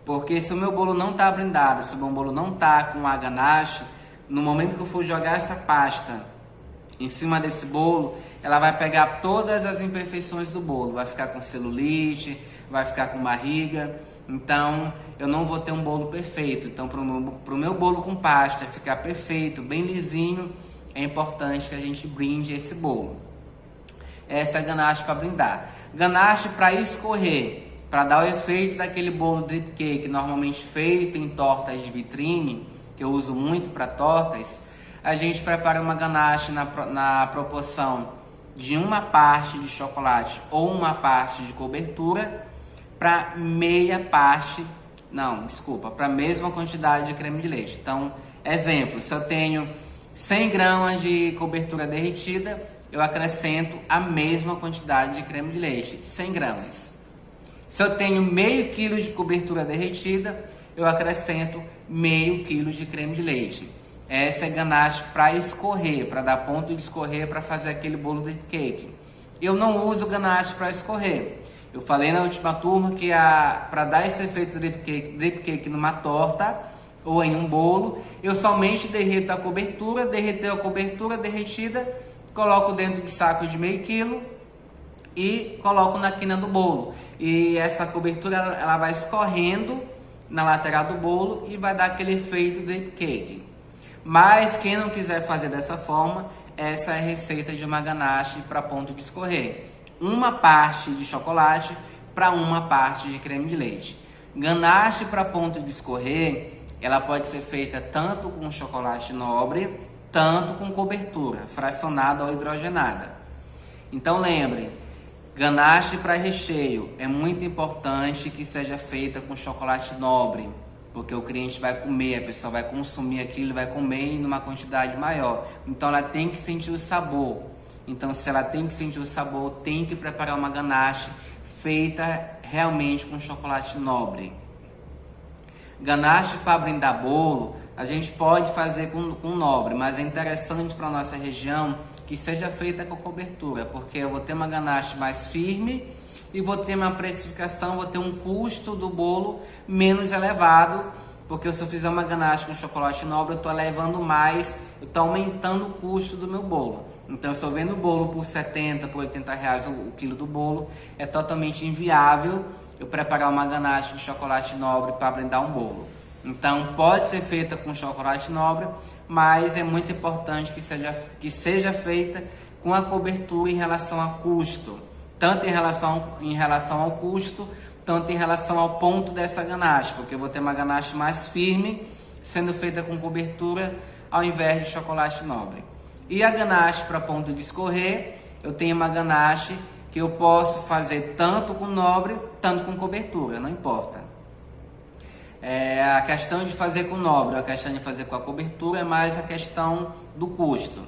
Porque se o meu bolo não está brindado, se o meu bolo não está com a ganache, no momento que eu for jogar essa pasta em cima desse bolo, ela vai pegar todas as imperfeições do bolo, vai ficar com celulite, vai ficar com barriga, então eu não vou ter um bolo perfeito. Então para o meu bolo com pasta ficar perfeito, bem lisinho, é importante que a gente brinde esse bolo. Essa é a ganache para brindar. Ganache para escorrer, para dar o efeito daquele bolo drip cake, normalmente feito em tortas de vitrine, que eu uso muito para tortas. A gente prepara uma ganache na proporção de uma parte de chocolate ou uma parte de cobertura para para a mesma quantidade de creme de leite. Então, exemplo, se eu tenho 100 gramas de cobertura derretida, eu acrescento a mesma quantidade de creme de leite, 100 gramas. Se eu tenho meio quilo de cobertura derretida, eu acrescento meio quilo de creme de leite. Essa é ganache para escorrer, para dar ponto de escorrer, para fazer aquele bolo de cake. Eu não uso ganache para escorrer. Eu falei na última turma que para dar esse efeito drip cake numa torta ou em um bolo, eu somente derreto a cobertura, derreteu a cobertura derretida, coloco dentro de saco de meio quilo e coloco na quina do bolo. E essa cobertura ela vai escorrendo na lateral do bolo e vai dar aquele efeito drip cake. Mas quem não quiser fazer dessa forma, essa é a receita de uma ganache para ponto de escorrer. Uma parte de chocolate para uma parte de creme de leite. Ganache para ponto de escorrer, ela pode ser feita tanto com chocolate nobre, tanto com cobertura, fracionada ou hidrogenada. Então lembre, ganache para recheio é muito importante que seja feita com chocolate nobre, porque o cliente vai comer, a pessoa vai consumir aquilo, vai comer em uma quantidade maior. Então ela tem que sentir o sabor. Então se ela tem que sentir o sabor, tem que preparar uma ganache feita realmente com chocolate nobre. Ganache para brindar bolo, a gente pode fazer com nobre, mas é interessante para a nossa região que seja feita com cobertura, porque eu vou ter uma ganache mais firme e vou ter uma precificação, vou ter um custo do bolo menos elevado, porque se eu fizer uma ganache com chocolate nobre, eu estou elevando mais, eu estou aumentando o custo do meu bolo. Então, eu estou vendo o bolo por 70, por 80 reais o quilo do bolo, é totalmente inviável eu preparar uma ganache de chocolate nobre para brindar um bolo. Então, pode ser feita com chocolate nobre, mas é muito importante que seja feita com a cobertura em relação a custo. Tanto em relação ao custo, tanto em relação ao ponto dessa ganache, porque eu vou ter uma ganache mais firme, sendo feita com cobertura, ao invés de chocolate nobre. E a ganache para ponto de escorrer, eu tenho uma ganache que eu posso fazer tanto com nobre, tanto com cobertura, não importa. A questão de fazer com nobre, a questão de fazer com a cobertura é mais a questão do custo.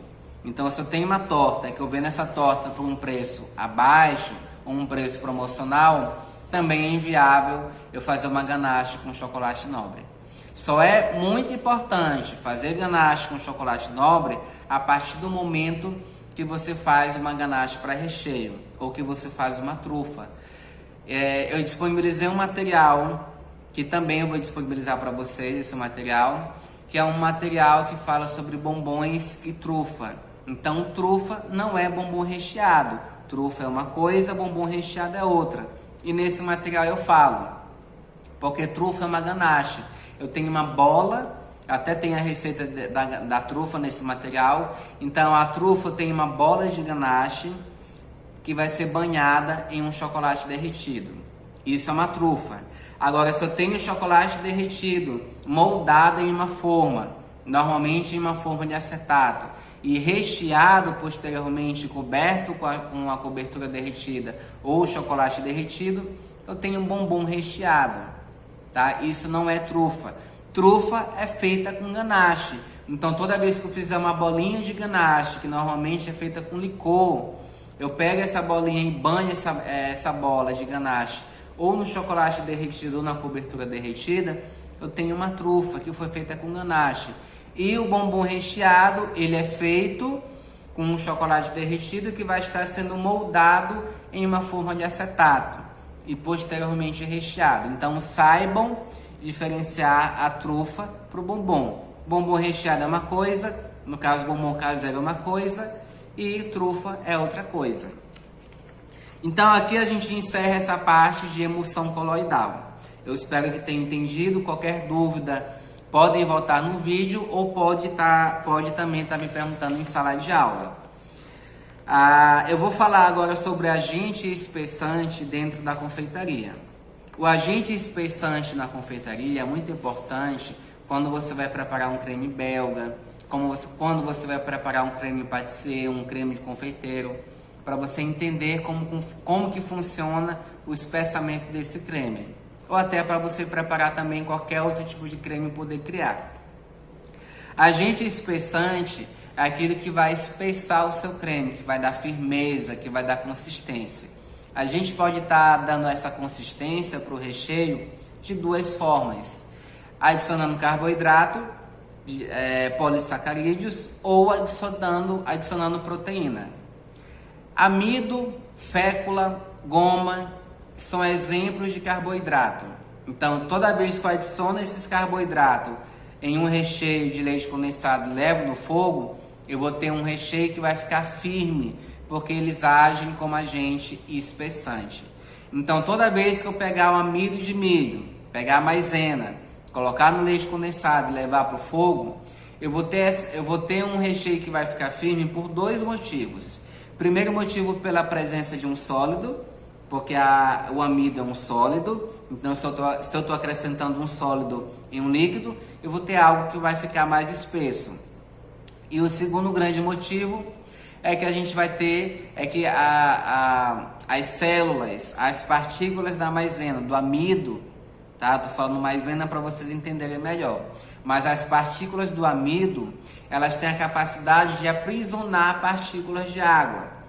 Então, se eu tenho uma torta, que eu vendo essa torta por um preço abaixo, ou um preço promocional, também é inviável eu fazer uma ganache com chocolate nobre. Só é muito importante fazer ganache com chocolate nobre a partir do momento que você faz uma ganache para recheio, ou que você faz uma trufa. Eu disponibilizei um material, que também eu vou disponibilizar para vocês, esse material, que é um material que fala sobre bombons e trufa. Então, trufa não é bombom recheado. Trufa é uma coisa, bombom recheado é outra. E nesse material eu falo, porque trufa é uma ganache. Eu tenho uma bola, até tem a receita da trufa nesse material. Então, a trufa tem uma bola de ganache que vai ser banhada em um chocolate derretido. Isso é uma trufa. Agora, se eu tenho chocolate derretido moldado em uma forma, normalmente em uma forma de acetato, e recheado posteriormente, coberto com uma cobertura derretida ou chocolate derretido, eu tenho um bombom recheado, tá? Isso não é trufa. Trufa é feita com ganache. Então, toda vez que eu fizer uma bolinha de ganache, que normalmente é feita com licor, eu pego essa bolinha e banho essa bola de ganache ou no chocolate derretido ou na cobertura derretida, eu tenho uma trufa que foi feita com ganache. E o bombom recheado, ele é feito com um chocolate derretido que vai estar sendo moldado em uma forma de acetato e posteriormente recheado. Então, saibam diferenciar a trufa para o bombom. Bombom recheado é uma coisa, no caso bombom caseiro é uma coisa e trufa é outra coisa. Então, aqui a gente encerra essa parte de emulsão coloidal. Eu espero que tenham entendido. Qualquer dúvida, podem voltar no vídeo ou pode também estar me perguntando em sala de aula. Eu vou falar agora sobre agente espessante dentro da confeitaria. O agente espessante na confeitaria é muito importante quando você vai preparar um creme belga, quando você vai preparar um creme pâtissier, um creme de confeiteiro, para você entender como que funciona o espessamento desse creme. Ou até para você preparar também qualquer outro tipo de creme e poder criar. Agente espessante é aquilo que vai espessar o seu creme, que vai dar firmeza, que vai dar consistência. A gente pode estar dando essa consistência para o recheio de duas formas. Adicionando carboidrato, polissacarídeos, ou adicionando proteína. Amido, fécula, goma são exemplos de carboidrato. Então, toda vez que eu adiciono esses carboidratos em um recheio de leite condensado e levo no fogo, eu vou ter um recheio que vai ficar firme, porque eles agem como agente espessante. Então, toda vez que eu pegar o amido de milho, pegar a maisena, colocar no leite condensado e levar para o fogo, eu vou ter um recheio que vai ficar firme por dois motivos. Primeiro motivo, pela presença de um sólido, porque o amido é um sólido. Então, se eu estou acrescentando um sólido em um líquido, eu vou ter algo que vai ficar mais espesso. E o segundo grande motivo é que a gente vai ter que as células, as partículas da maisena, do amido, tá? Estou falando maisena para vocês entenderem melhor. Mas as partículas do amido, elas têm a capacidade de aprisionar partículas de água.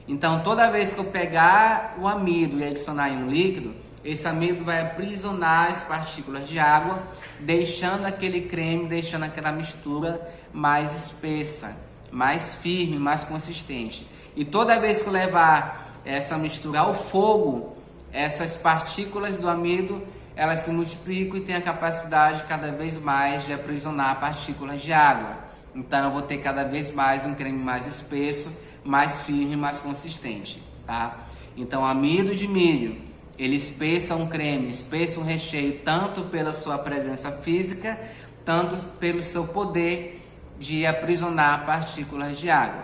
Então, toda vez que eu pegar o amido e adicionar em um líquido, esse amido vai aprisionar as partículas de água, deixando aquele creme, deixando aquela mistura mais espessa, mais firme, mais consistente. E toda vez que eu levar essa mistura ao fogo, essas partículas do amido, elas se multiplicam e têm a capacidade cada vez mais de aprisionar partículas de água. Então, eu vou ter cada vez mais um creme mais espesso, mais firme, mais consistente, tá? Então, amido de milho, ele espessa um creme, espessa um recheio, tanto pela sua presença física, tanto pelo seu poder de aprisionar partículas de água.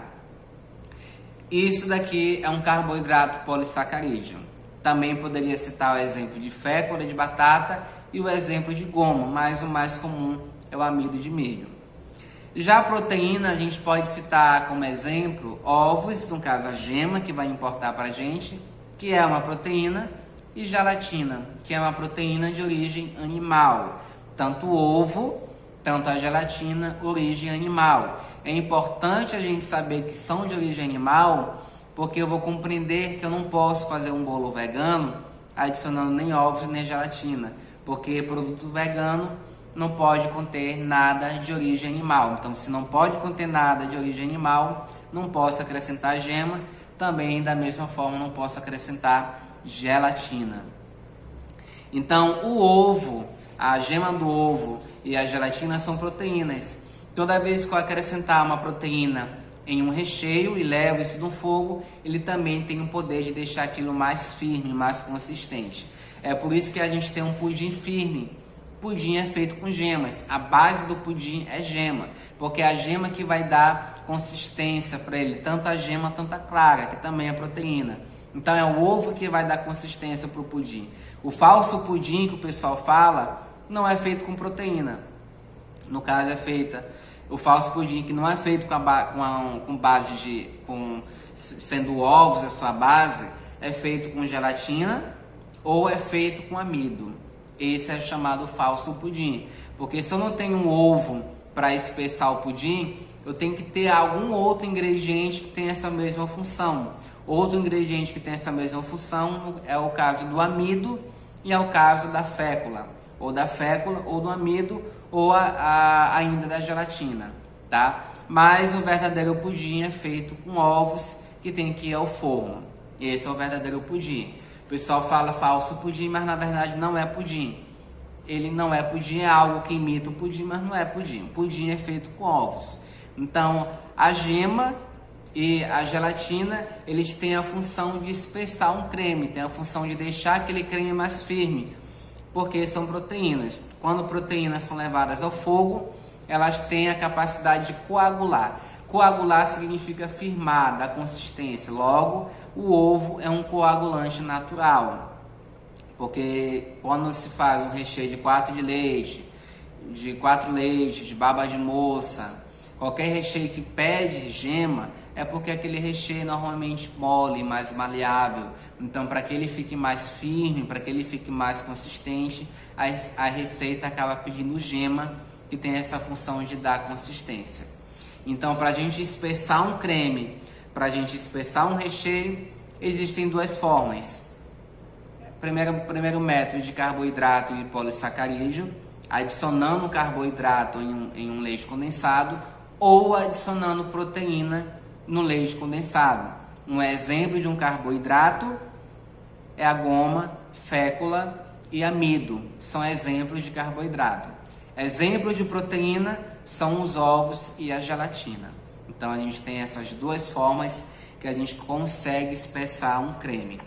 Isso daqui é um carboidrato polissacarídeo. Também poderia citar o exemplo de fécula de batata e o exemplo de goma, mas o mais comum é o amido de milho. Já a proteína, a gente pode citar como exemplo ovos, no caso a gema, que vai importar para a gente, que é uma proteína, e gelatina, que é uma proteína de origem animal. Tanto o ovo, tanto a gelatina, origem animal. É importante a gente saber que são de origem animal, porque eu vou compreender que eu não posso fazer um bolo vegano adicionando nem ovos nem gelatina, porque produto vegano não pode conter nada de origem animal. Então, se não pode conter nada de origem animal, não posso acrescentar gema. Também, da mesma forma, não posso acrescentar gelatina. Então, o ovo, a gema do ovo e a gelatina são proteínas. Toda vez que eu acrescentar uma proteína em um recheio e levo isso no fogo, ele também tem o poder de deixar aquilo mais firme, mais consistente. É por isso que a gente tem um pudim firme. Pudim é feito com gemas. A base do pudim é gema, porque é a gema que vai dar consistência para ele, tanto a gema, tanto a clara, que também é proteína. Então é o ovo que vai dar consistência para o pudim. O falso pudim que o pessoal fala não é feito com proteína. No caso o falso pudim que não é feito sendo ovos a sua base, é feito com gelatina ou é feito com amido. Esse é chamado falso pudim, porque se eu não tenho um ovo para espessar o pudim, eu tenho que ter algum outro ingrediente que tenha essa mesma função. Outro ingrediente que tem essa mesma função é o caso do amido e é o caso da fécula, ou do amido, ou ainda da gelatina, tá? Mas o verdadeiro pudim é feito com ovos que tem que ir ao forno. Esse é o verdadeiro pudim. O pessoal fala falso pudim, mas na verdade não é pudim. Ele não é pudim, é algo que imita o pudim, mas não é pudim. O pudim é feito com ovos. Então, a gema e a gelatina, eles têm a função de espessar um creme, tem a função de deixar aquele creme mais firme, porque são proteínas. Quando proteínas são levadas ao fogo, elas têm a capacidade de coagular. Coagular significa firmar, dar consistência. Logo, o ovo é um coagulante natural, porque quando se faz um recheio de 4 leites, de baba de moça, qualquer recheio que pede gema, é porque aquele recheio é normalmente mole, mais maleável. Então, para que ele fique mais firme, para que ele fique mais consistente, a receita acaba pedindo gema, que tem essa função de dar consistência. Então, para a gente espessar um creme, para a gente espessar um recheio, existem duas formas. Primeiro método de carboidrato e polissacarídeo, adicionando carboidrato em um leite condensado ou adicionando proteína no leite condensado. Um exemplo de um carboidrato é a goma, fécula e amido. São exemplos de carboidrato. Exemplos de proteína são os ovos e a gelatina. Então a gente tem essas duas formas que a gente consegue espessar um creme.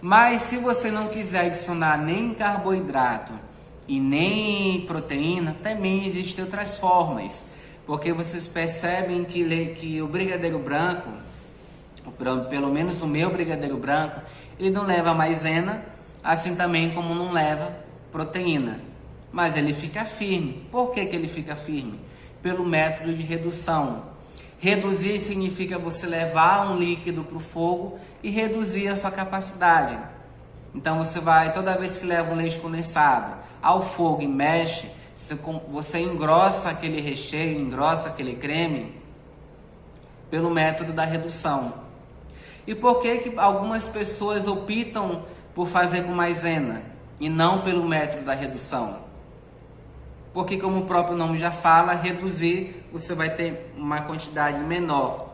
Mas se você não quiser adicionar nem carboidrato e nem proteína, também existem outras formas. Porque vocês percebem que o brigadeiro branco, pelo menos o meu brigadeiro branco, ele não leva maisena, assim também como não leva proteína. Mas ele fica firme. Por que ele fica firme? Pelo método de redução. Reduzir significa você levar um líquido para o fogo e reduzir a sua capacidade. Então você vai, toda vez que leva um leite condensado ao fogo e mexe, você engrossa aquele recheio, engrossa aquele creme pelo método da redução. E por que algumas pessoas optam por fazer com maisena e não pelo método da redução? Porque, como o próprio nome já fala, reduzir, você vai ter uma quantidade menor.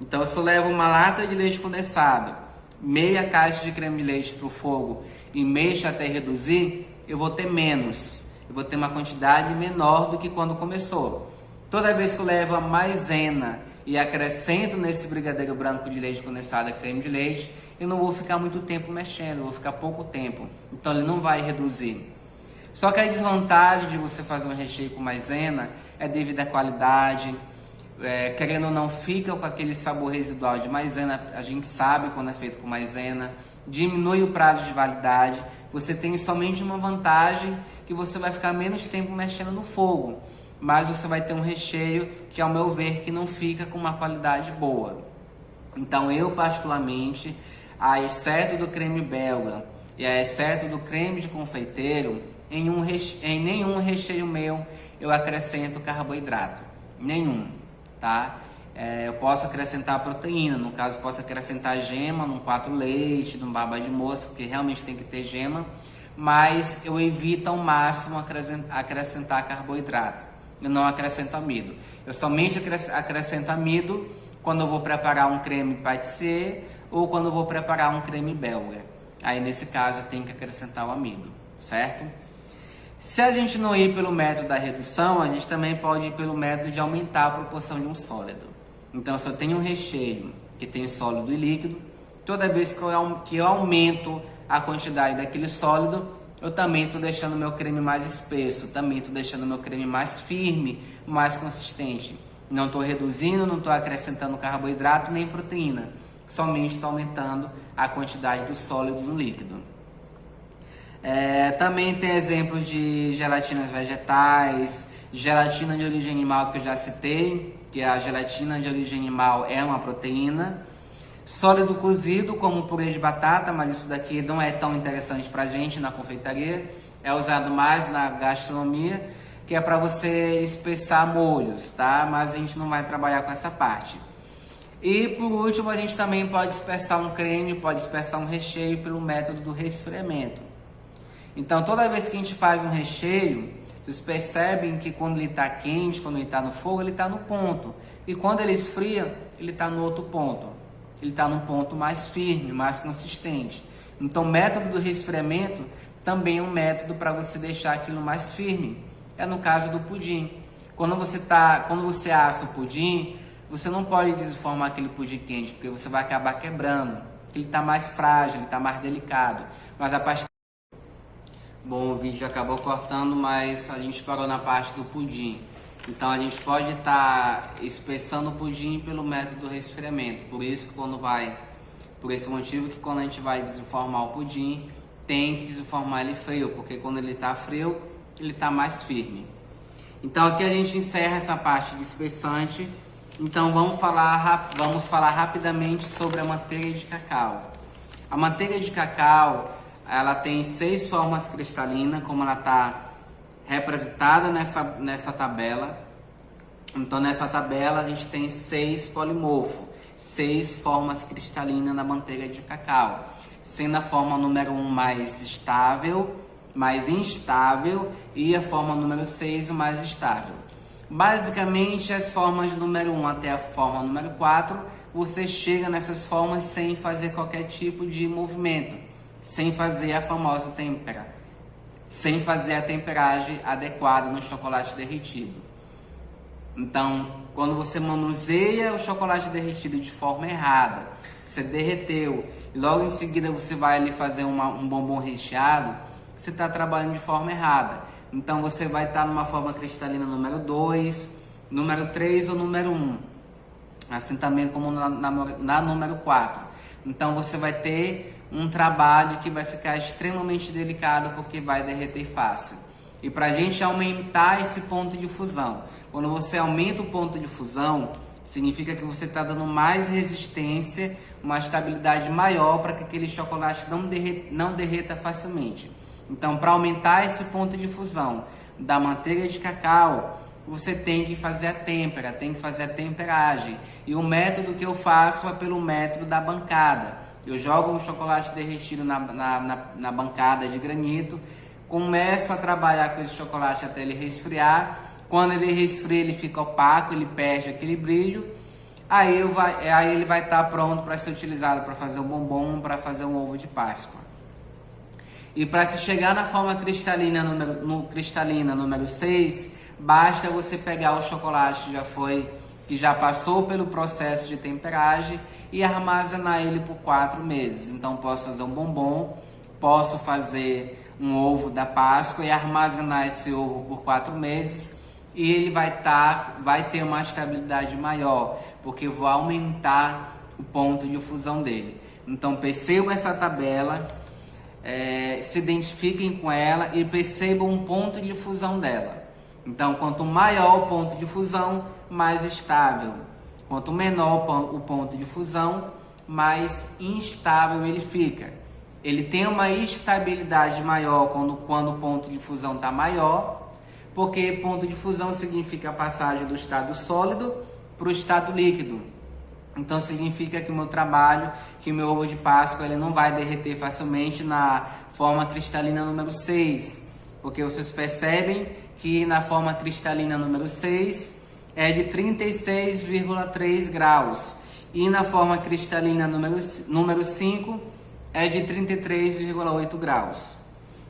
Então, se eu levo uma lata de leite condensado, meia caixa de creme de leite para o fogo e mexo até reduzir, eu vou ter menos. Eu vou ter uma quantidade menor do que quando começou. Toda vez que eu levo a maisena e acrescento nesse brigadeiro branco de leite condensado, creme de leite, eu não vou ficar muito tempo mexendo, eu vou ficar pouco tempo. Então, ele não vai reduzir. Só que a desvantagem de você fazer um recheio com maisena é devido à qualidade, querendo ou não, fica com aquele sabor residual de maisena, a gente sabe quando é feito com maisena, diminui o prazo de validade, você tem somente uma vantagem, que você vai ficar menos tempo mexendo no fogo. mas você vai ter um recheio que, ao meu ver, que não fica com uma qualidade boa. Então eu particularmente, a exceto do creme belga e a exceto do creme de confeiteiro, em nenhum recheio meu eu acrescento carboidrato, nenhum, tá? Eu posso acrescentar proteína, no caso posso acrescentar gema num 4 leite, num baba de moça, porque realmente tem que ter gema, mas eu evito ao máximo acrescentar carboidrato, eu não acrescento amido. Eu somente acrescento amido quando eu vou preparar um creme pâtissier ou quando eu vou preparar um creme belga. Aí nesse caso eu tenho que acrescentar o amido, certo? Se a gente não ir pelo método da redução, a gente também pode ir pelo método de aumentar a proporção de um sólido. Então, se eu tenho um recheio que tem sólido e líquido, toda vez que eu aumento a quantidade daquele sólido, eu também estou deixando meu creme mais espesso, também estou deixando meu creme mais firme, mais consistente. Não estou reduzindo, não estou acrescentando carboidrato nem proteína, somente estou aumentando a quantidade do sólido no líquido. Também tem exemplos de gelatinas vegetais, gelatina de origem animal que eu já citei, que a gelatina de origem animal é uma proteína. Sólido cozido, como purê de batata, mas isso daqui não é tão interessante para a gente na confeitaria, é usado mais na gastronomia, que é para você espessar molhos, tá? Mas a gente não vai trabalhar com essa parte. E por último, a gente também pode espessar um creme, pode espessar um recheio pelo método do resfriamento. Então, toda vez que a gente faz um recheio, vocês percebem que quando ele está quente, quando ele está no fogo, ele está no ponto. E quando ele esfria, ele está no outro ponto. Ele está num ponto mais firme, mais consistente. Então, o método do resfriamento também é um método para você deixar aquilo mais firme. É no caso do pudim. Quando você assa o pudim, você não pode desformar aquele pudim quente, porque você vai acabar quebrando. Ele está mais frágil, ele está mais delicado. Mas a partir... Bom, o vídeo acabou cortando, mas a gente parou na parte do pudim. Então a gente pode estar espessando o pudim pelo método do resfriamento. Por esse motivo que quando a gente vai desenformar o pudim, tem que desenformar ele frio, porque quando ele está frio, ele está mais firme. Então aqui a gente encerra essa parte de espessante. Então vamos falar rapidamente sobre a manteiga de cacau. A manteiga de cacau, ela tem 6 formas cristalinas, como ela está representada nessa tabela. Então nessa tabela a gente tem 6 polimorfos, 6 formas cristalinas na manteiga de cacau, sendo a forma número 1 mais estável, mais instável, e a forma número 6 o mais estável. Basicamente, as formas do número 1 até a forma número 4, você chega nessas formas sem fazer qualquer tipo de movimento, sem fazer a famosa têmpera, sem fazer a temperagem adequada no chocolate derretido. Então, quando você manuseia o chocolate derretido de forma errada, você derreteu, e logo em seguida você vai ali fazer um bombom recheado, você está trabalhando de forma errada. Então você vai estar numa forma cristalina número 2, número 3 ou número 1. Assim também como na número 4. Então você vai ter um trabalho que vai ficar extremamente delicado, porque vai derreter fácil. E para a gente aumentar esse ponto de fusão, quando você aumenta o ponto de fusão, significa que você está dando mais resistência, uma estabilidade maior para que aquele chocolate não derreta facilmente. Então, para aumentar esse ponto de fusão da manteiga de cacau, você tem que fazer a têmpera, tem que fazer a temperagem. E o método que eu faço é pelo método da bancada. Eu jogo o chocolate derretido na bancada de granito, começo a trabalhar com esse chocolate até ele resfriar. Quando ele resfria, ele fica opaco, ele perde aquele brilho. Aí ele vai estar pronto para ser utilizado para fazer o bombom, para fazer um ovo de Páscoa. E para se chegar na forma cristalina número 6, basta você pegar o chocolate que já passou pelo processo de temperagem e armazenar ele por 4 meses. Então posso fazer um bombom, posso fazer um ovo da Páscoa e armazenar esse ovo por 4 meses, e ele vai ter uma estabilidade maior, porque eu vou aumentar o ponto de fusão dele. Então percebam essa tabela, se identifiquem com ela e percebam um ponto de fusão dela. Então, quanto maior o ponto de fusão, mais estável. Quanto menor o ponto de fusão, mais instável ele fica. Ele tem uma estabilidade maior quando o ponto de fusão está maior, porque ponto de fusão significa a passagem do estado sólido para o estado líquido. Então significa que o meu trabalho, que o meu ovo de Páscoa, ele não vai derreter facilmente na forma cristalina número 6, porque vocês percebem que na forma cristalina número 6 é de 36,3 graus e na forma cristalina número 5 é de 33,8 graus.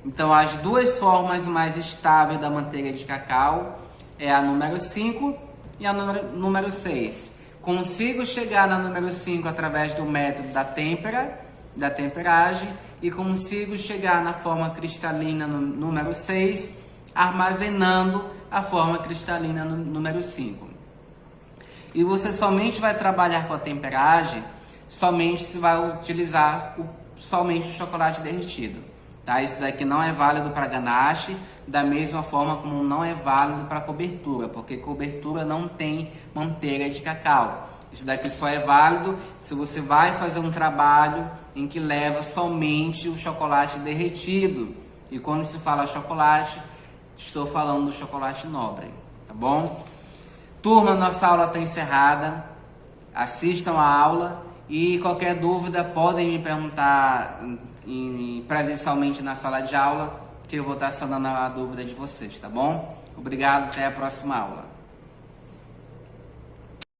Então as duas formas mais estáveis da manteiga de cacau é a número 5 e a número 6. Consigo chegar na número 5 através do método da temperagem e consigo chegar na forma cristalina número 6 armazenando a forma cristalina número 5. E você somente vai trabalhar com a temperagem somente se vai utilizar somente o chocolate derretido. Tá? Isso daqui não é válido para ganache, da mesma forma como não é válido para cobertura, porque cobertura não tem manteiga de cacau. Isso daqui só é válido se você vai fazer um trabalho em que leva somente o chocolate derretido. E quando se fala chocolate, estou falando do chocolate nobre, tá bom? Turma, nossa aula está encerrada. Assistam a aula e qualquer dúvida podem me perguntar presencialmente na sala de aula, que eu vou estar sanando a dúvida de vocês, tá bom? Obrigado, até a próxima aula.